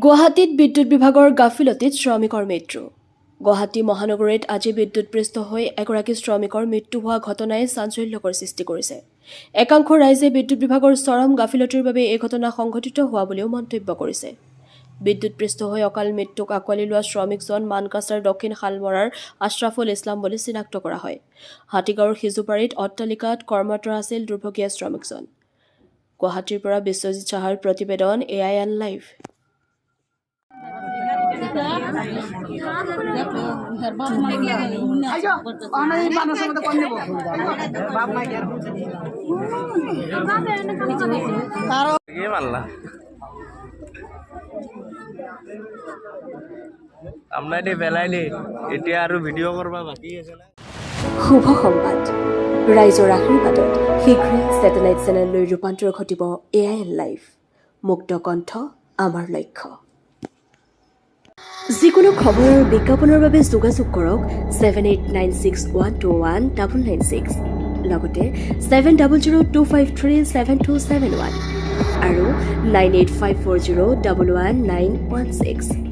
গুৱাহাটীত বিদ্যুৎ বিভাগৰ গাফিলতিত শ্ৰমিকৰ মৃত্যু। গুৱাহাটী মহানগৰীত আজি বিদ্যুৎপৃষ্ট হৈ এগৰাকী শ্ৰমিকৰ মৃত্যু হোৱা ঘটনাই চাঞ্চল্যকৰ সৃষ্টি কৰিছে। একাংশ ৰাইজে বিদ্যুৎ বিভাগৰ চৰম গাফিলতিৰ বাবে এই ঘটনা সংঘটিত হোৱা বুলিও মন্তব্য কৰিছে। বিদ্যুৎপৃষ্ট হৈ অকাল মৃত্যুক আঁকোৱালি লোৱা শ্ৰমিকজন মানকাছাৰ দক্ষিণ শালমৰাৰ আশ্ৰাফুল ইছলাম বুলি চিনাক্ত কৰা হয়। হাতীগাঁৱৰ সিজুপাৰীত অট্টালিকাত কৰ্মৰত আছিল দুৰ্ভগীয়া শ্ৰমিকজন। গুৱাহাটীৰ পৰা বিশ্বজিৎ সাহাৰ প্ৰতিবেদন AIN লাইভ। শুভ সংবাদ, ৰাইজৰ আশীৰ্বাদত শীঘ্ৰেই ছেটেলাইট চেনেললৈ ৰূপান্তৰ ঘটিব AIN লাইভ। মুক্ত কণ্ঠ আমাৰ লক্ষ্য। যিকোনো খবৰ আৰু বিজ্ঞাপনৰ বাবে যোগাযোগ কৰক 7896121996 লগতে 7002537271 আৰু 9854011916।